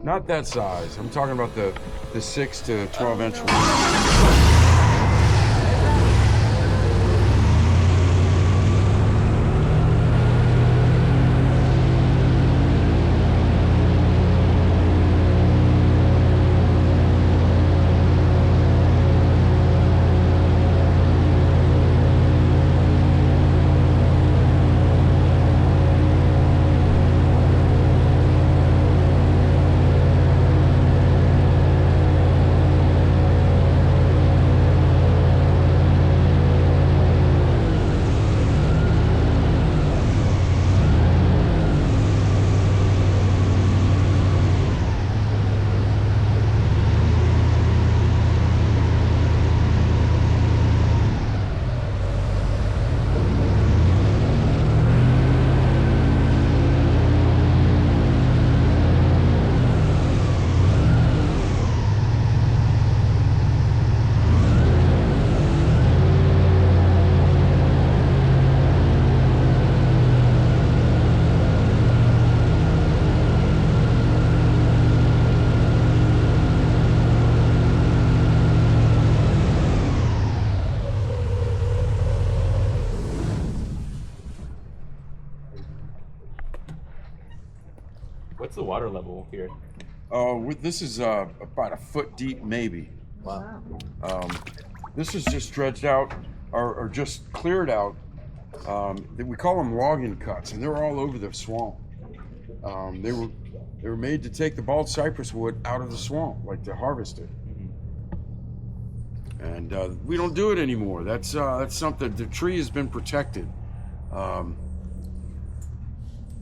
Not that size. I'm talking about the 6 to 12 inch one. What's the water level here? This is about a foot deep, maybe. Wow. This is just dredged out or just cleared out. We call them logging cuts, and they're all over the swamp. They were made to take the bald cypress wood out of the swamp, like to harvest it. And we don't do it anymore. That's something. The tree has been protected.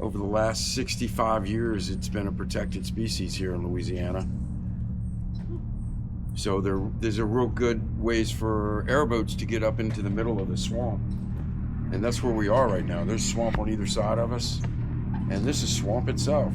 Over the last 65 years, it's been a protected species here in Louisiana. So there's a real good ways for airboats to get up into the middle of the swamp. And that's where we are right now. There's swamp on either side of us, and this is swamp itself.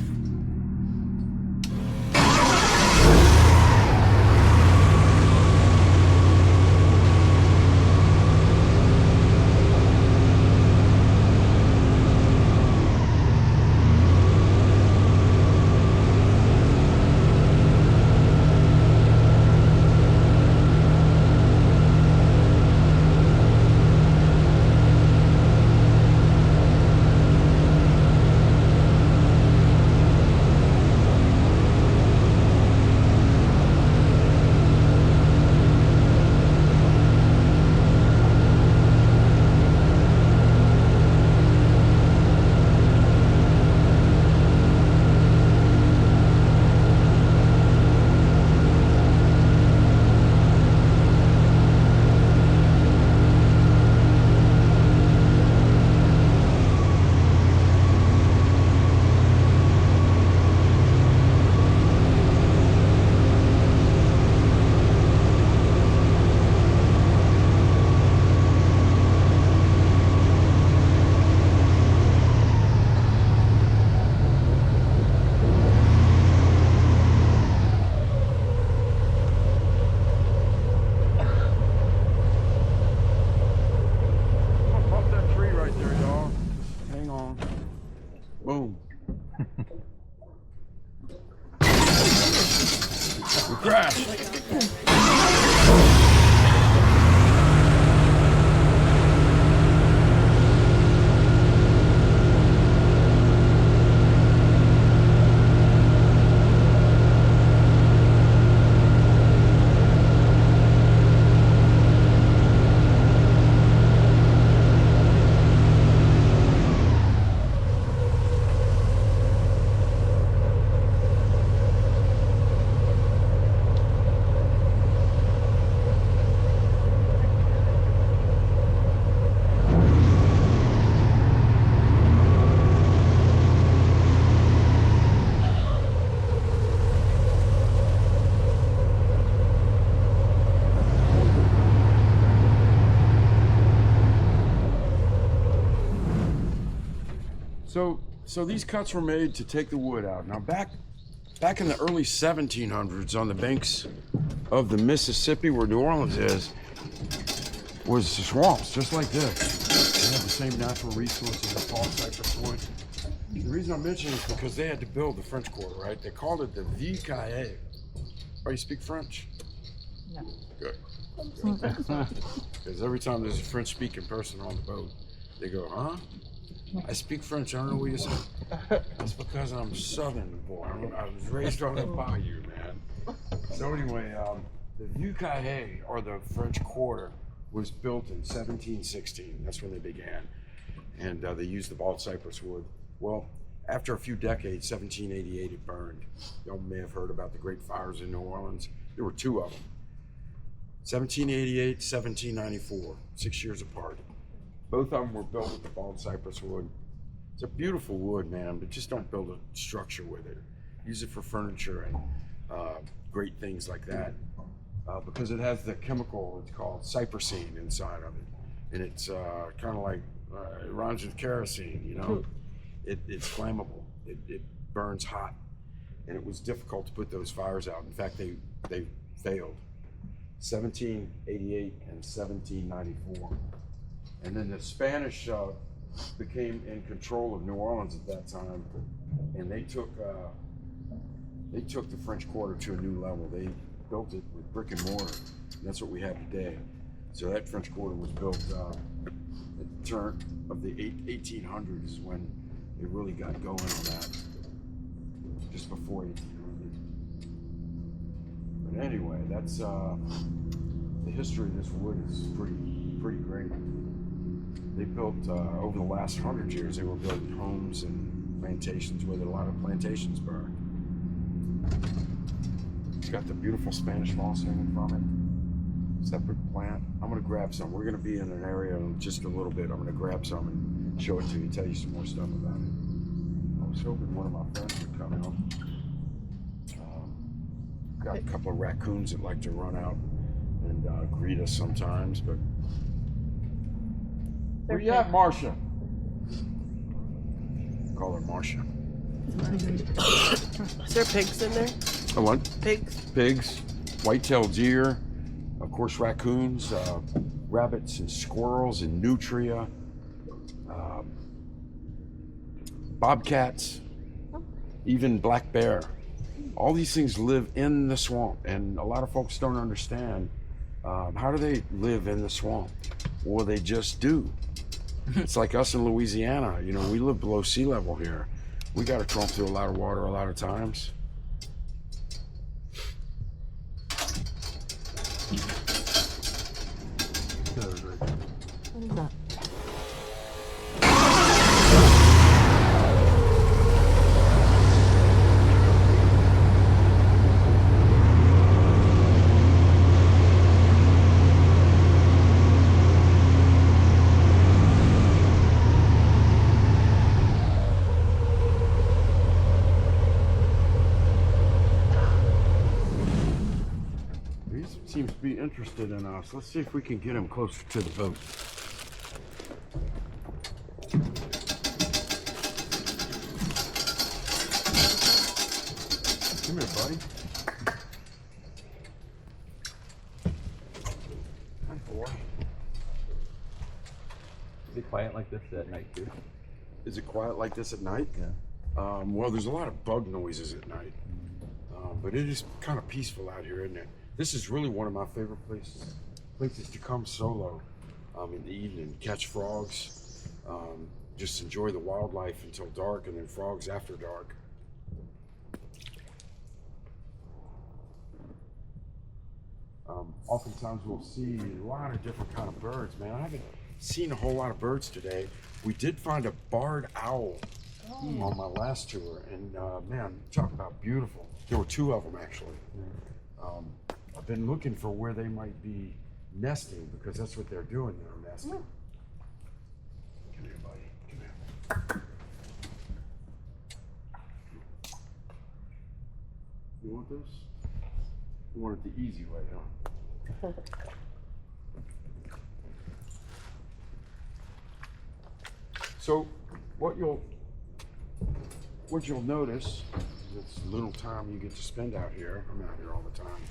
Boom. We crashed. So these cuts were made to take the wood out. Now back in the early 1700s, on the banks of the Mississippi, where New Orleans is, was swamps just like this. They have the same natural resources as tall cypress wood. The reason I'm mentioning is because they had to build the French Quarter, right? They called it the Ville Caille. Oh, you speak French? No. Good. Because every time there's a French-speaking person on the boat, they go, huh? I speak French. I don't know what you said. That's because I'm Southern boy. I was raised on the bayou, man. So anyway, the Vieux Caille, or the French Quarter, was built in 1716. That's when they began. And they used the bald cypress wood. Well, after a few decades, 1788, it burned. Y'all may have heard about the great fires in New Orleans. There were two of them. 1788, 1794, 6 years apart. Both of them were built with the bald cypress wood. It's a beautiful wood, man, but just don't build a structure with it. Use it for furniture and great things like that. Because it has the chemical, it's called cypressine inside of it. And it's kind of like, it rhymes with kerosene, you know? It's flammable, it burns hot. And it was difficult to put those fires out. In fact, they failed. 1788 and 1794. And then the Spanish became in control of New Orleans at that time, and they took the French Quarter to a new level. They built it with brick and mortar, and that's what we have today. So that French Quarter was built at the turn of the 1800s is when they really got going on that, just before 1800. But anyway, that's the history of this wood is pretty great. They built, over the last 100 years, they were building homes and plantations with it. A lot of plantations burned. It's got the beautiful Spanish moss hanging from it. Separate plant. I'm gonna grab some. We're gonna be in an area in just a little bit. I'm gonna grab some and show it to you, tell you some more stuff about it. I was hoping one of my friends would come out. Got a couple of raccoons that like to run out and greet us sometimes, but where you at, Marcia? Call her Marcia. Is there pigs in there? Oh, what? Pigs? Pigs, white-tailed deer, of course raccoons, rabbits and squirrels and nutria, bobcats, even black bear. All these things live in the swamp, and a lot of folks don't understand how do they live in the swamp? Well, they just do. It's like us in Louisiana. You know, we live below sea level here. We got to tromp through a lot of water a lot of times. What is that? Seems to be interested in us. Let's see if we can get him closer to the boat. Come here, buddy. Hi, boy. Is it quiet like this at night too? Is it quiet like this at night? Yeah. Well, there's a lot of bug noises at night, but it is kind of peaceful out here, isn't it? This is really one of my favorite places to come solo in the evening, catch frogs, just enjoy the wildlife until dark, and then frogs after dark. Oftentimes we'll see a lot of different kind of birds, man. I haven't seen a whole lot of birds today. We did find a barred owl on my last tour, and man, talk about beautiful. There were two of them actually. I've been looking for where they might be nesting, because that's what they're doing, they're nesting. Come here, buddy, come here. You want this? You want it the easy way, huh? So what you'll notice, this little time you get to spend out here, I'm out here all the time,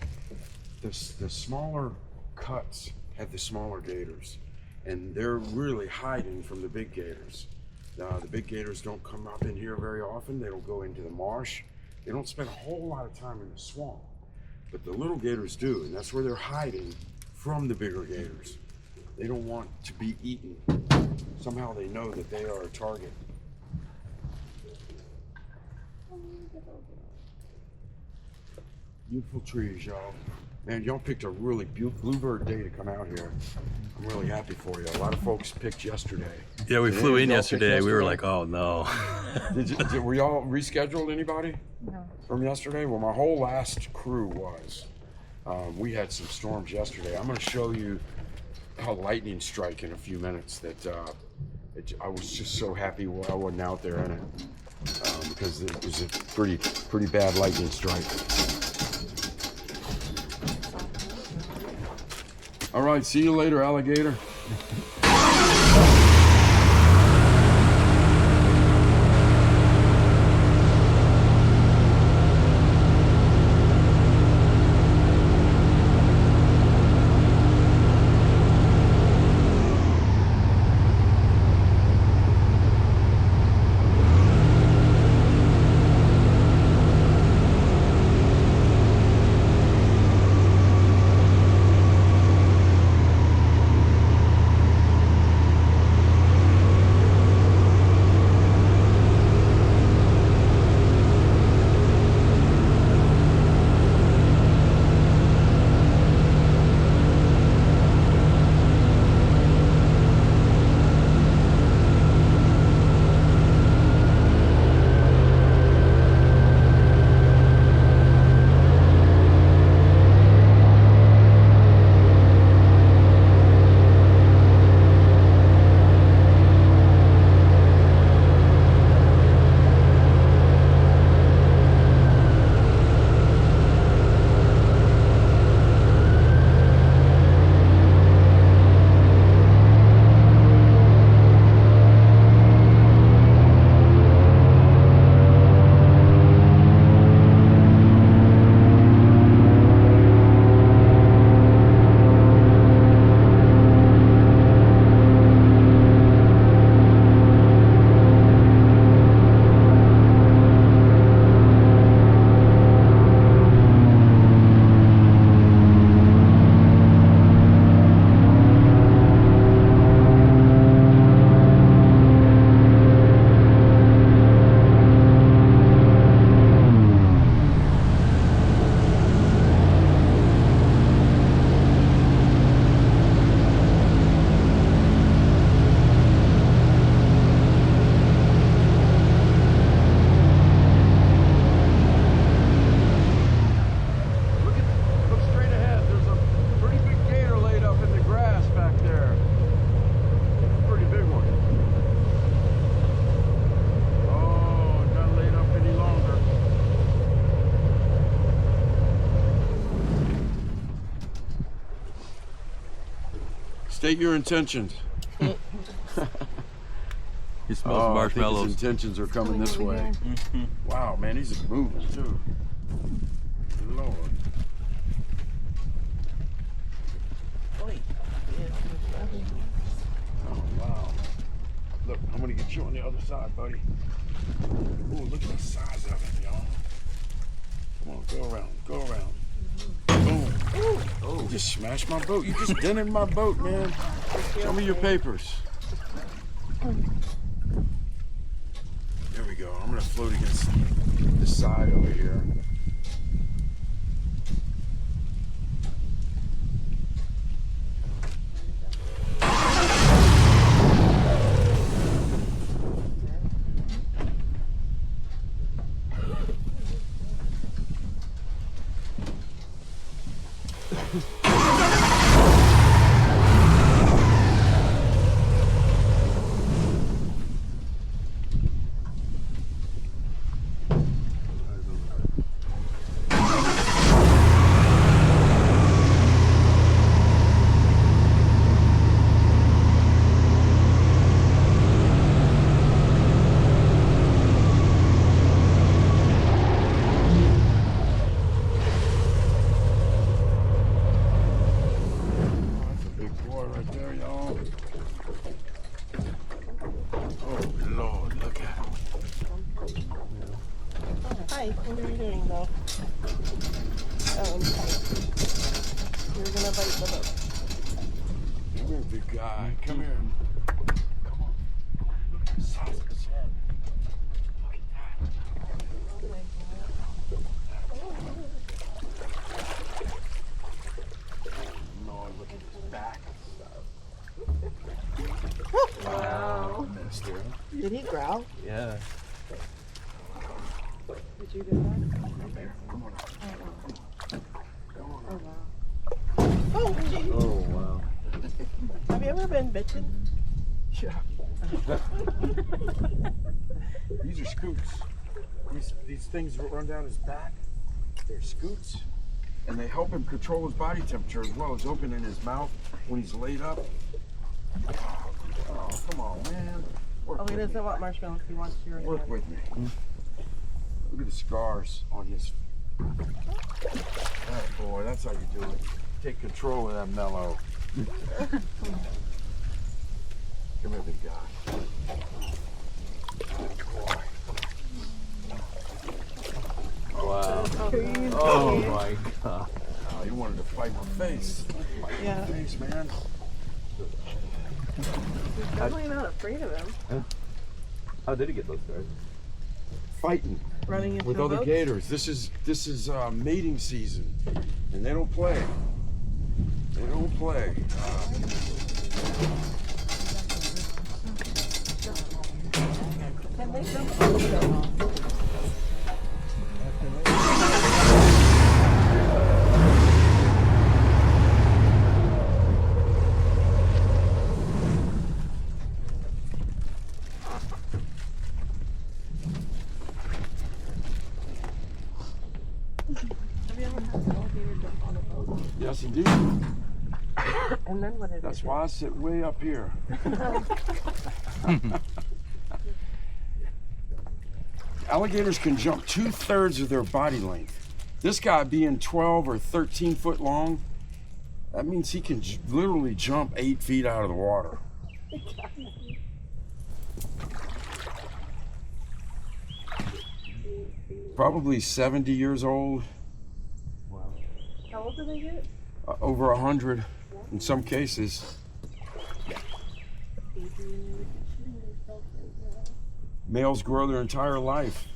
the smaller cuts have the smaller gators, and they're really hiding from the big gators. The big gators don't come up in here very often. They don't go into the marsh. They don't spend a whole lot of time in the swamp. But the little gators do, and that's where they're hiding from the bigger gators. They don't want to be eaten. Somehow they know that they are a target. Beautiful trees, y'all. Man, y'all picked a really bluebird day to come out here. I'm really happy for you. A lot of folks picked yesterday. Yeah, we Did flew any in of y'all pick yesterday. We were yesterday? like, oh no. Were y'all rescheduled, anybody? No. From yesterday? Well, my whole last crew was. We had some storms yesterday. I'm going to show you how lightning strike in a few minutes. I was just so happy I wasn't out there in it because it was a pretty bad lightning strike. All right, see you later, alligator. State your intentions. He smells I think marshmallows. his intentions are coming this way. Wow, man, he's moving too. Lord. Oh, wow. Look, I'm gonna get you on the other side, buddy. Ooh, look at the size of it, y'all. Come on, go around, go around. Boom. Oh, you just smashed my boat. You just dented my boat, man. Show me your papers. There we go. I'm gonna float against this side over here. gonna bite the boat. Come here, big guy. Come here. Come on. Look at the size of his head. Look at that. Oh my No, look at his back. god. Wow. Missed her. Did he growl? Yeah. Did you do that? Come on. Oh wow. Oh geez. Oh wow. Have you ever been bitten? Yeah. These are scoots. These things that run down his back, they're scoots. And they help him control his body temperature as well as opening his mouth when he's laid up. Oh, come on, man. Work Oh, he with me. doesn't want marshmallows. He wants your Work hand. with me. Look at the scars on his. Oh boy, that's how you do it. Take control of that mellow. Come here, big guy. Good boy. Wow. Crazy. Oh my god. Oh, you wanted to fight my face. Fight Yeah. my face, man. He's definitely not afraid of him. How did he get those scars? Fighting Running into with a other boat? gators. This is mating season, and they don't play. They don't play. Can they jump on the boat? Have you ever had an alligator jump on a boat? Yes, indeed. And then what did That's it do? why I sit way up here. Alligators can jump 2/3 of their body length. This guy being 12 or 13 foot long, that means he can literally jump 8 feet out of the water. Probably 70 years old, How old do they get? over 100 in some cases. Males grow their entire life.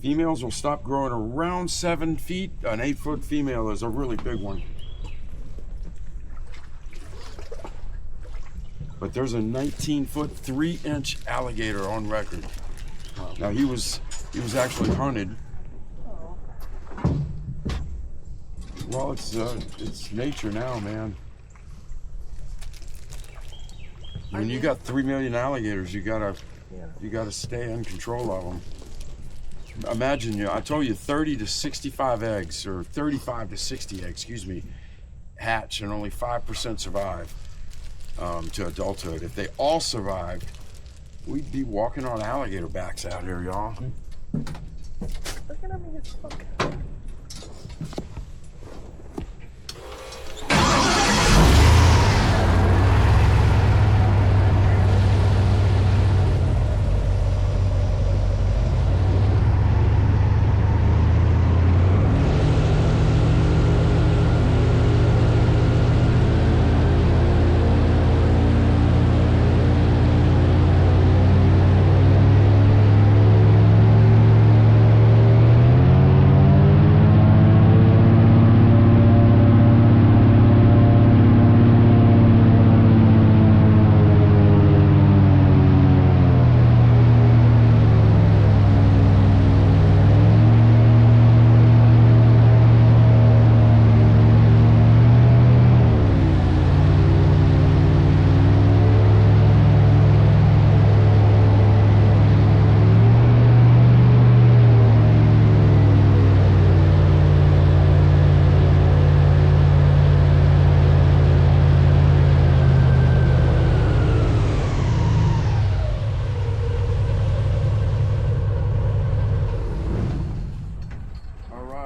Females will stop growing around 7 feet. An 8-foot female is a really big one. But there's a 19-foot, 3-inch alligator on record. Now he was actually hunted. Oh. Well, it's nature now, man. When you got 3 million alligators, you gotta stay in control of them. Imagine, I told you 30 to 65 eggs, or 35 to 60 eggs, excuse me, hatch, and only 5% survive to adulthood. If they all survived, we'd be walking on alligator backs out here, y'all. Look at him in his hook.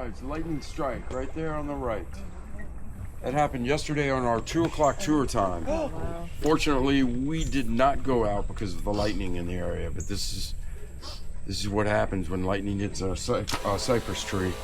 It's lightning strike right there on the right. That happened yesterday on our 2 o'clock tour time. Oh, wow. Fortunately, we did not go out because of the lightning in the area, but this is what happens when lightning hits a cypress tree.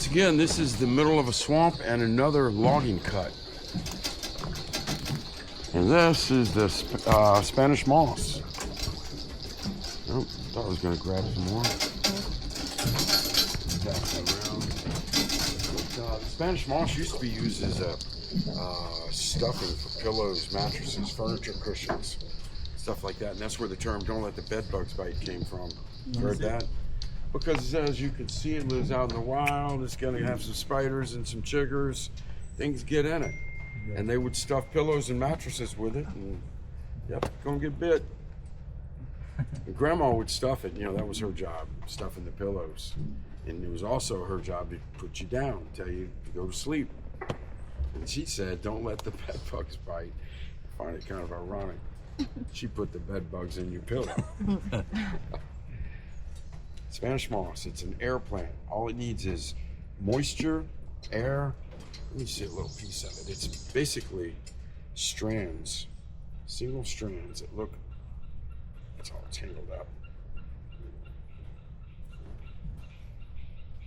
Once again, this is the middle of a swamp and another logging cut. And this is the Spanish moss. Oh, thought I was going to grab some more. Pass that around. The Spanish moss used to be used as a stuffing for pillows, mattresses, furniture cushions, stuff like that. And that's where the term "don't let the bed bugs bite" came from. Heard that? Because as you can see, it lives out in the wild. It's going to have some spiders and some chiggers. Things get in it. And they would stuff pillows and mattresses with it. And, yep, gonna get bit. And Grandma would stuff it. You know, that was her job, stuffing the pillows. And it was also her job to put you down, tell you to go to sleep. And she said, don't let the bed bugs bite. I find it kind of ironic. She put the bed bugs in your pillow. Spanish moss, it's an air plant. All it needs is moisture, air. Let me see a little piece of it. It's basically strands, single strands that look, it's all tangled up.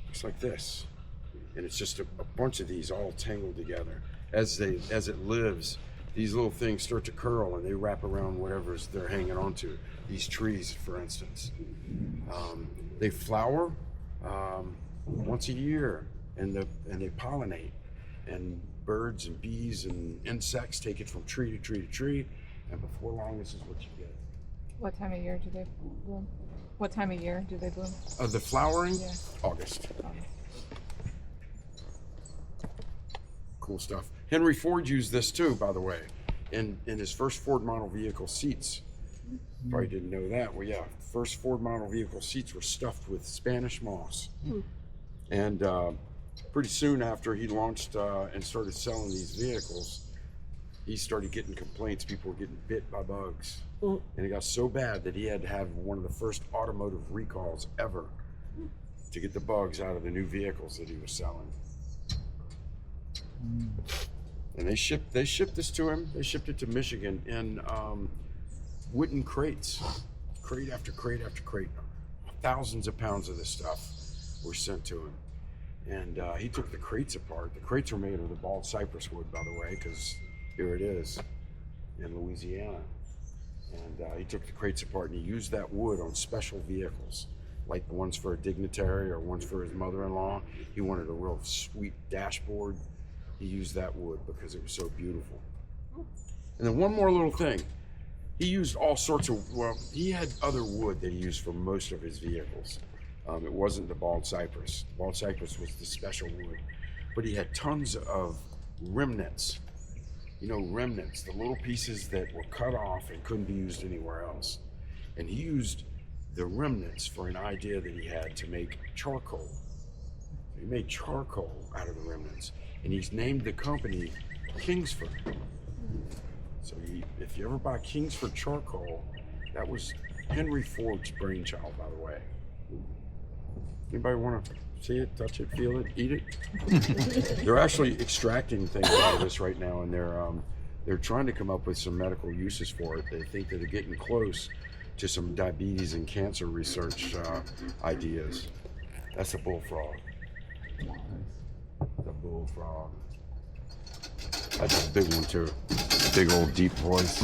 Looks like this. And it's just a bunch of these all tangled together. As it lives, these little things start to curl and they wrap around whatever they're hanging onto. These trees, for instance. They flower once a year and they pollinate. And birds and bees and insects take it from tree to tree to tree. And before long, this is what you get. What time of year do they bloom? What time of year do they bloom? The flowering? Yeah. August. Cool stuff. Henry Ford used this too, by the way, in his first Ford model vehicle seats. Probably didn't know that. Well, yeah, first Ford model vehicle seats were stuffed with Spanish moss. And pretty soon after he launched and started selling these vehicles, he started getting complaints. People were getting bit by bugs. And it got so bad that he had to have one of the first automotive recalls ever to get the bugs out of the new vehicles that he was selling. And they shipped this to him. They shipped it to Michigan in wooden crates, crate after crate after crate. Thousands of pounds of this stuff were sent to him. And he took the crates apart. The crates were made of the bald cypress wood, by the way, because here it is in Louisiana. And he took the crates apart and he used that wood on special vehicles, like the ones for a dignitary or ones for his mother-in-law. He wanted a real sweet dashboard. He used that wood because it was so beautiful. And then one more little thing. He used all sorts of, well, he had other wood that he used for most of his vehicles. It wasn't the bald cypress. The bald cypress was the special wood. But he had tons of remnants. You know, remnants, the little pieces that were cut off and couldn't be used anywhere else. And he used the remnants for an idea that he had to make charcoal. He made charcoal out of the remnants. And he's named the company Kingsford. So if you ever buy Kingsford charcoal, that was Henry Ford's brainchild, by the way. Anybody want to see it, touch it, feel it, eat it? They're actually extracting things out of this right now, and they're trying to come up with some medical uses for it. They think that they're getting close to some diabetes and cancer research ideas. That's a bullfrog. The bullfrog. That's a big one too. Big old deep voice.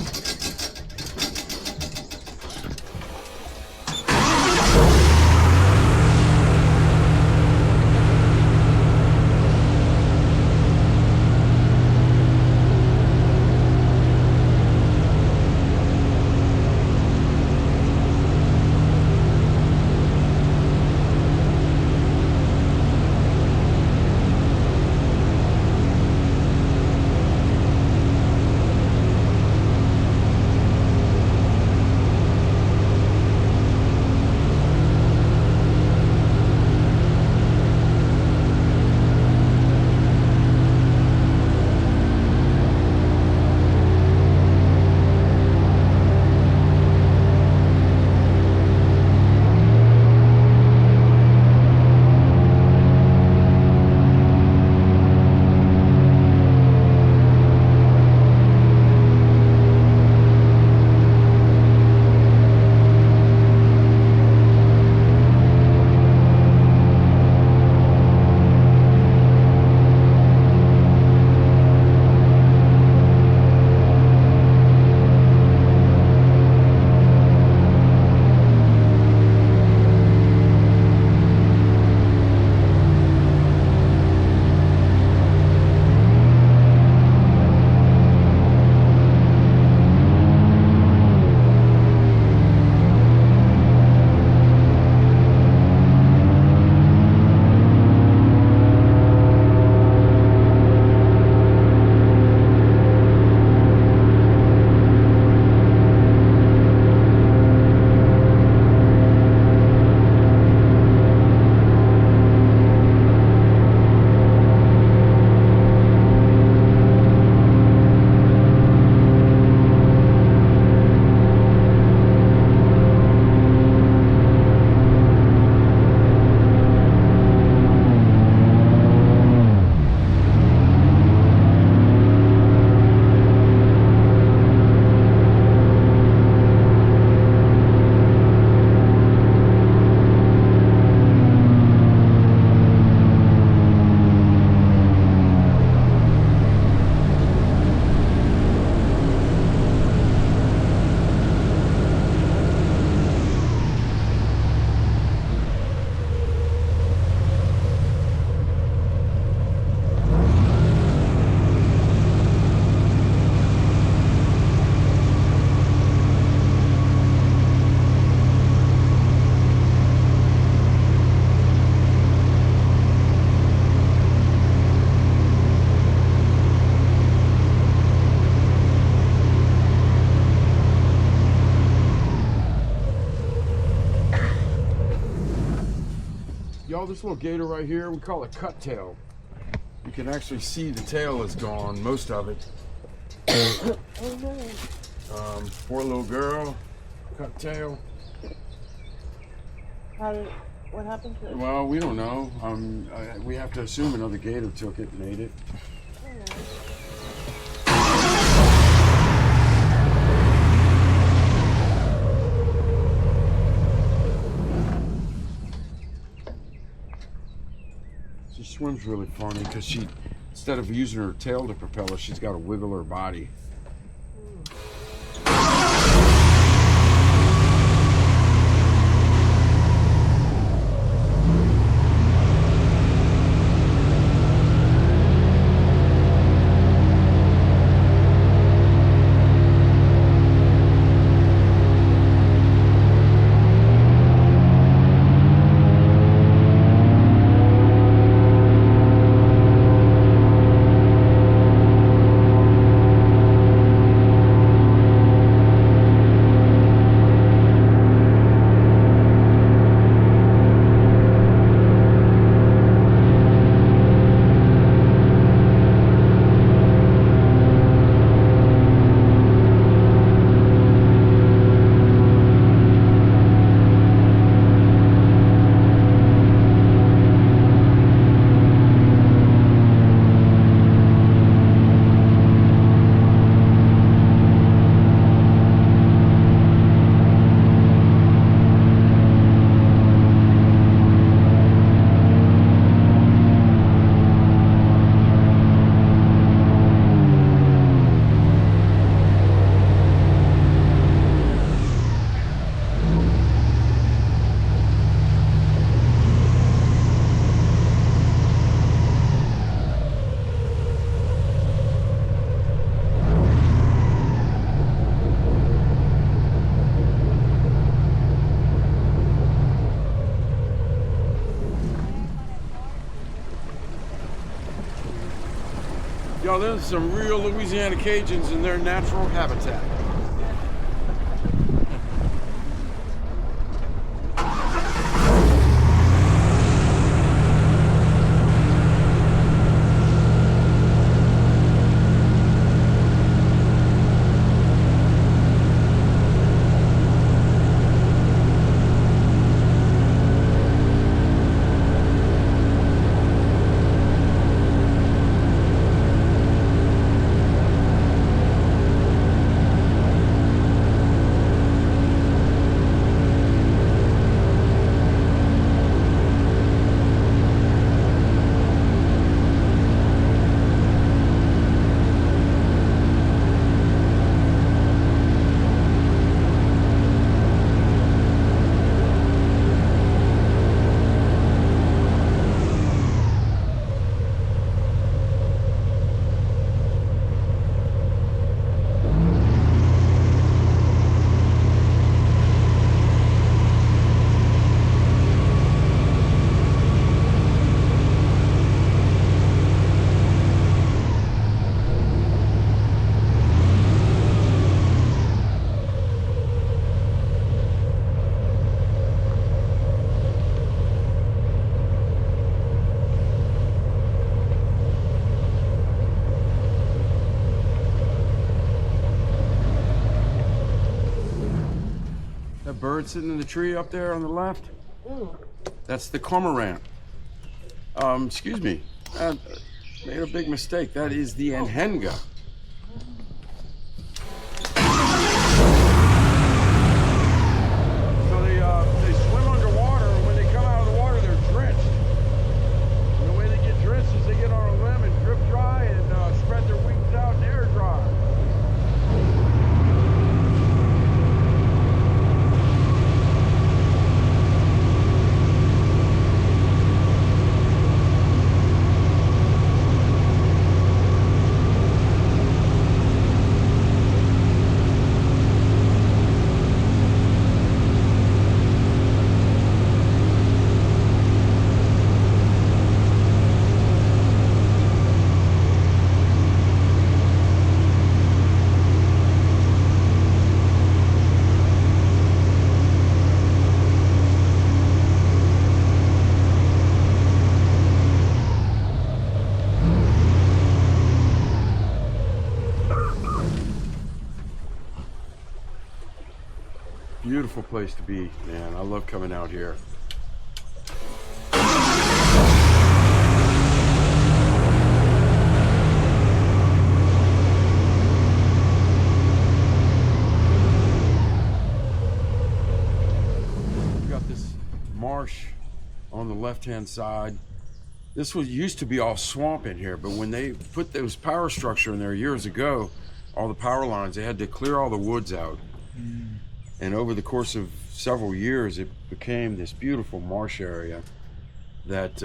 Y'all, this little gator right here, we call it cut tail. You can actually see the tail is gone, most of it. Oh no. Poor little girl, cut tail. What happened to it? Well, we don't know. We have to assume another gator took it and ate it. She swims really funny because she, instead of using her tail to propel her, she's got to wiggle her body. Yo, there's some real Louisiana Cajuns in their natural habitat. That bird sitting in the tree up there on the left, that's the cormorant. Excuse me, made a big mistake. That is the anhenga. So they swim underwater, and when they come out of the water, they're drenched. And the way they get drenched is they get on a limb and drip dry and spread their wings out and air dry. Beautiful place to be, man. I love coming out here. We've got this marsh on the left-hand side. This was used to be all swamp in here, but when they put those power structure in there years ago, all the power lines, they had to clear all the woods out. And over the course of several years, it became this beautiful marsh area that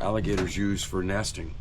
alligators use for nesting.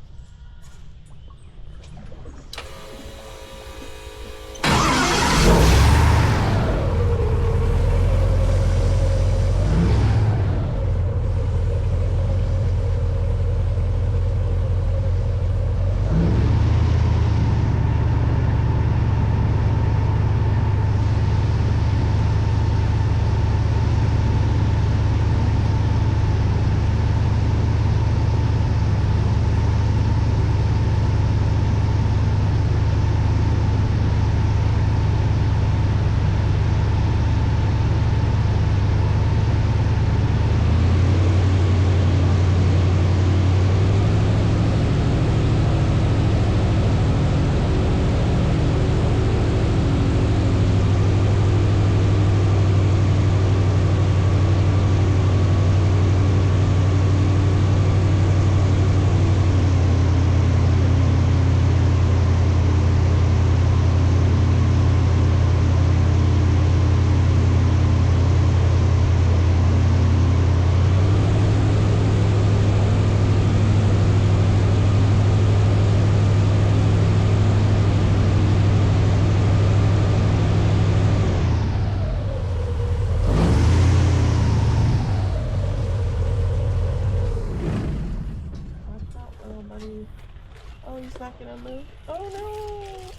Oh, he's not gonna move. Oh no!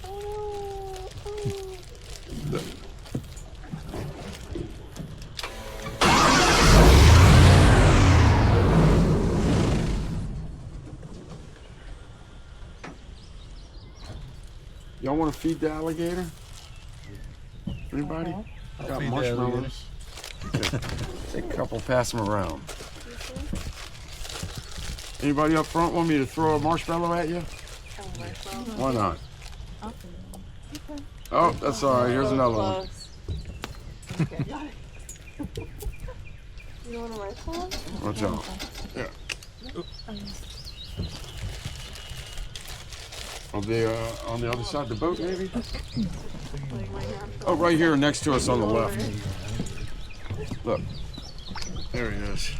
Oh no! Oh. Y'all want to feed the alligator? Anybody? Got feed the marshmallows. Okay. Take a couple, pass them around. Anybody up front want me to throw a marshmallow at you? Why not? Oh, that's all right. Here's another one. Okay. You want a rifle? Watch out. Yeah. On the other side of the boat, maybe? Oh, right here next to us on the left. Look. There he is.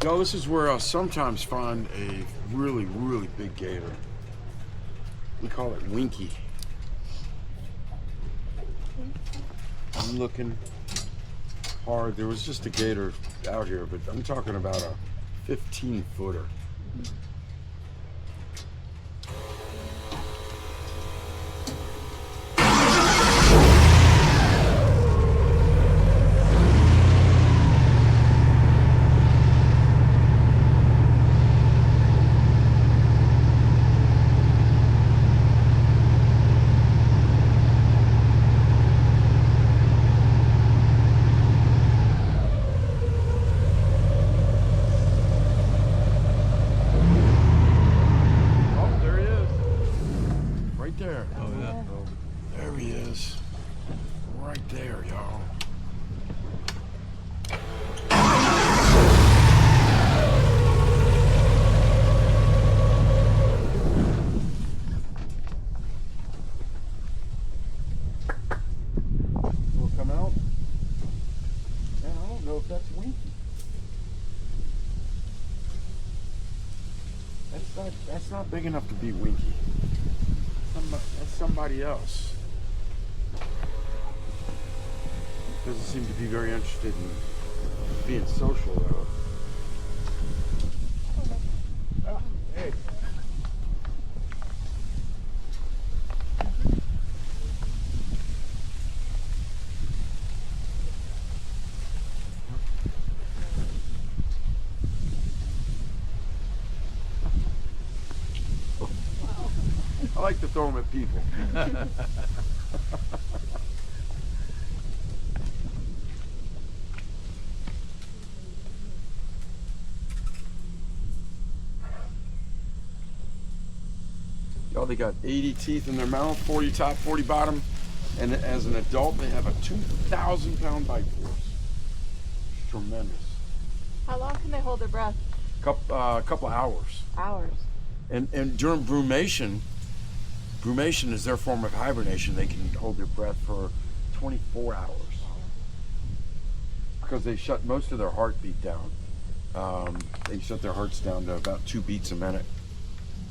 Y'all, this is where I'll sometimes find a really, really big gator. We call it Winky. I'm looking hard. There was just a gator out here, but I'm talking about a 15-footer. There. Oh yeah. There he is. Right there, y'all. Will come out. Man, I don't know if that's Winky. That's not big enough to be Winky. That's somebody else. Doesn't seem to be very interested in being social, though. Oh, hey. I like to throw them at people. Y'all, they got 80 teeth in their mouth, 40 top, 40 bottom, and as an adult, they have a 2,000-pound bite force. It's tremendous. How long can they hold their breath? Couple of hours. Hours. And during brumation is their form of hibernation. They can hold their breath for 24 hours because they shut most of their heartbeat down. They shut their hearts down to about 2 beats a minute.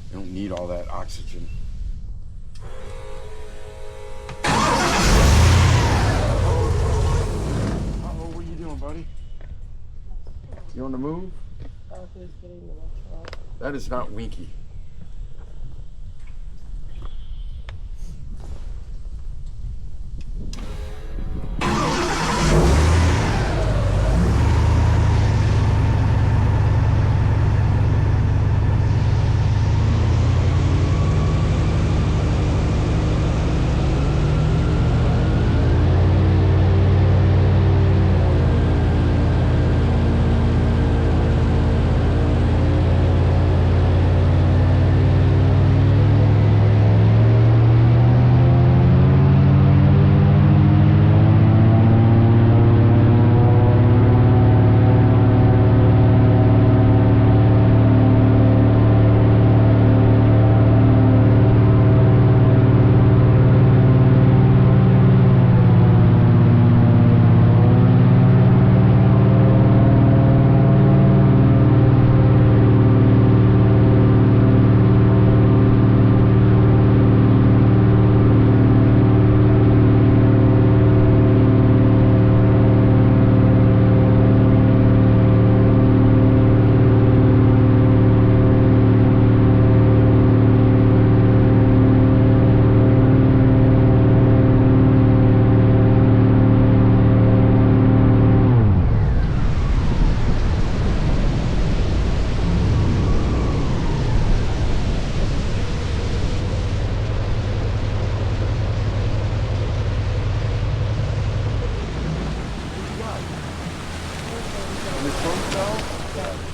They don't need all that oxygen. Uh-oh, what are you doing, buddy? You on the move? Oh, he was getting in the truck. That is not Winky.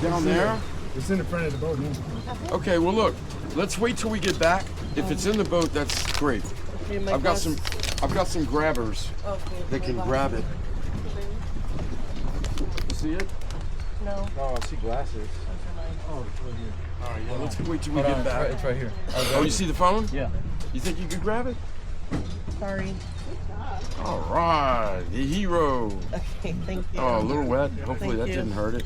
Down there? It's in the front of the boat now. Okay, well look, let's wait till we get back. If it's in the boat, that's great. Okay, my I've got glass- some grabbers Okay, that my can glass- grab it. You see it? No. Oh, I see glasses. Those are mine. Oh, it's right here. All right, yeah, let's wait till we Hold get on, back. It's right here. Oh, you see the phone? Yeah. You think you could grab it? Sorry. All right, the hero. Okay, thank you. Oh, a little wet. Hopefully Thank that you. didn't hurt it.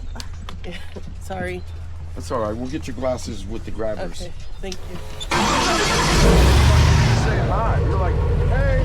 Sorry. That's all right. We'll get your glasses with the grabbers. Okay. Thank you. Say hi. You're like, hey.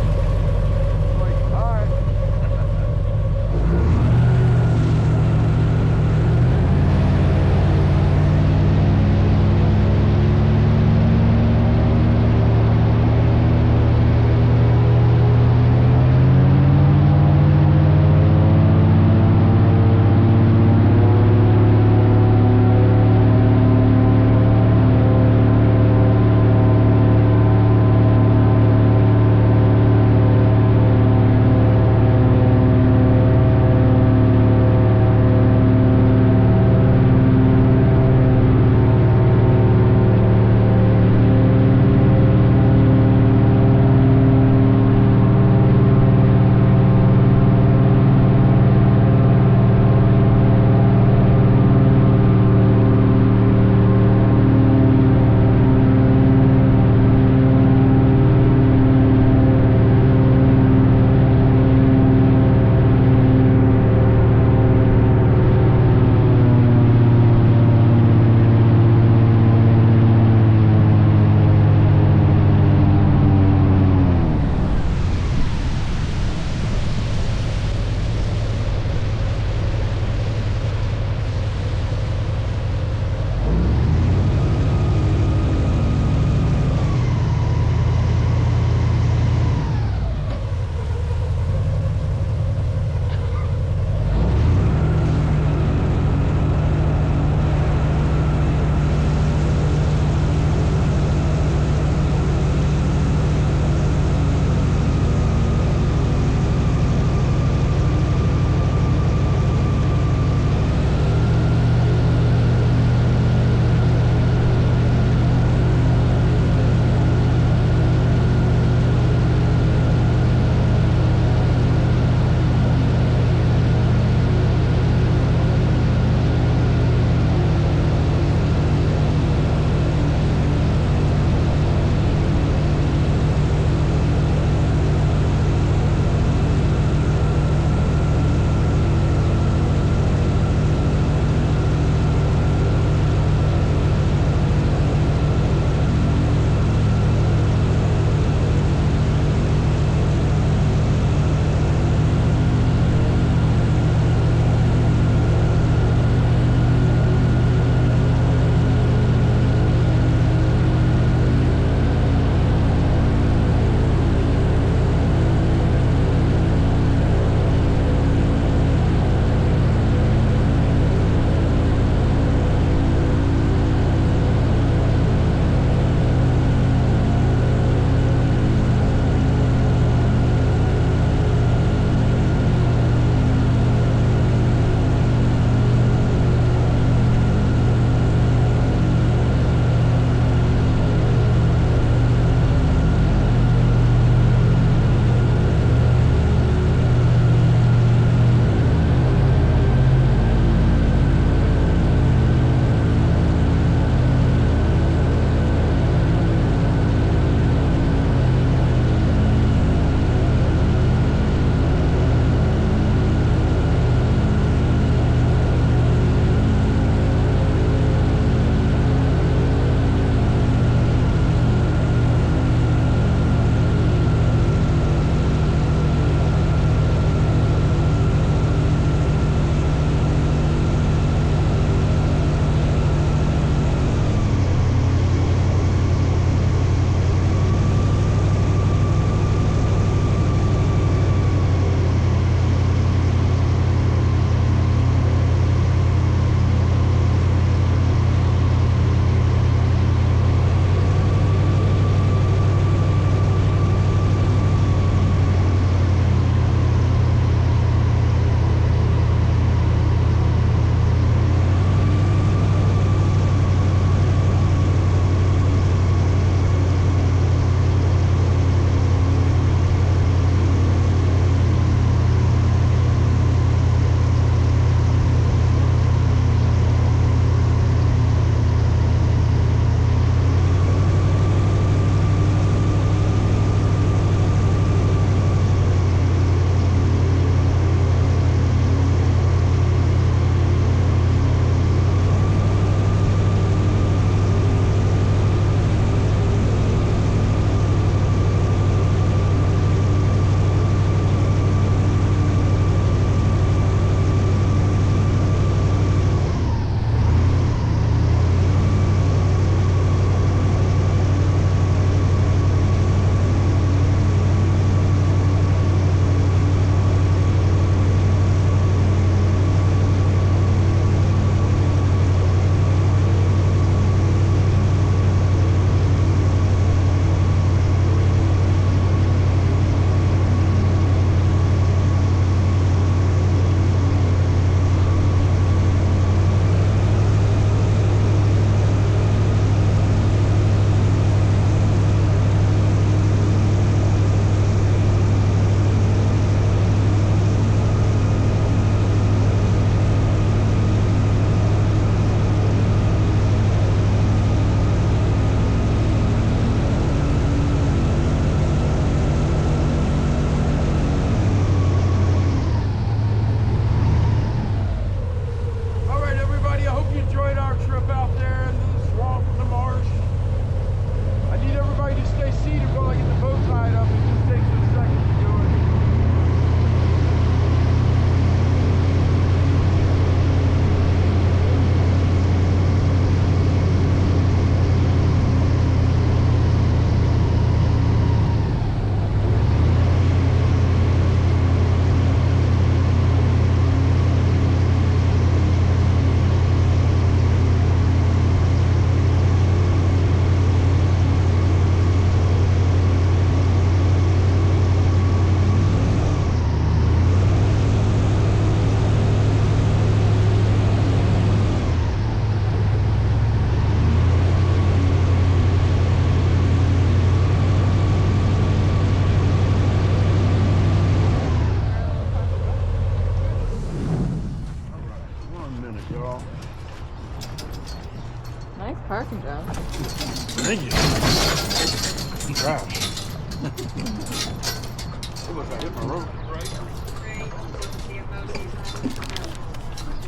Look, I hit my rope.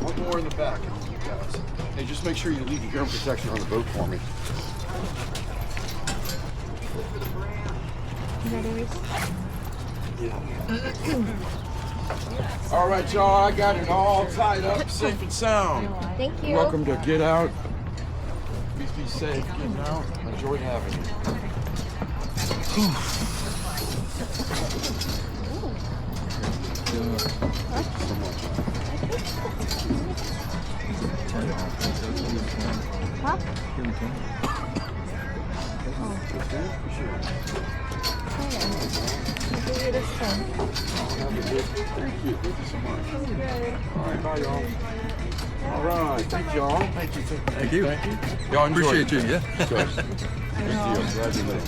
One more in the back, you guys. Hey, just make sure you leave your gun protection on the boat for me. All right, y'all, I got it all tied up, safe and sound. Thank you. Welcome to Get Out. Please be safe getting out. Enjoyed having you. So much. Huh? Thank you. Thank you so much. All right, bye, y'all. All right, thank y'all. Thank you. Thank you. Y'all enjoy Appreciate you, yeah. Good deal. Glad you made it.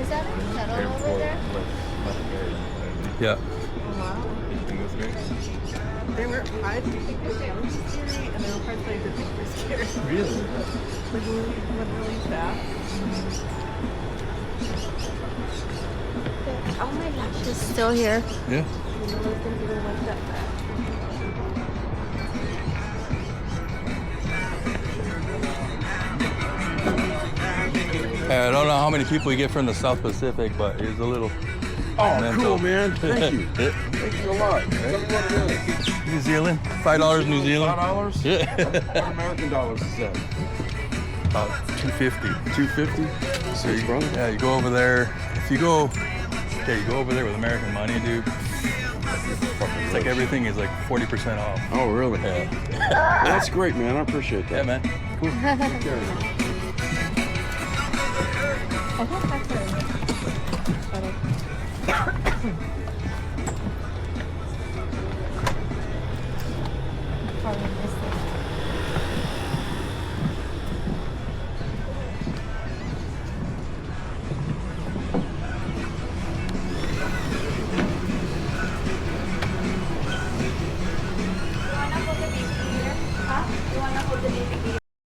Is that a kettle over there? Yeah. They were, I think they were scary, and there were parts I didn't think were scary. Really? Like when we went really fast. Oh my gosh, she's still here. Yeah. And those things even went that fast. I don't know how many people you get from the South Pacific, but it's a little Oh, mental. cool, man. Thank you. Thank you a lot. Tell me what it is. New Zealand, $5 New Zealand. $5? Yeah. What American dollars is that? About 250. 250? Sweet, brother. Yeah, you go over there. If you go, yeah, you go over there with American money, dude. It's like everything is like 40% off. Oh, really? Yeah. Well, that's great, man. I appreciate that. Yeah, man. Cool. Take care. I think that's her.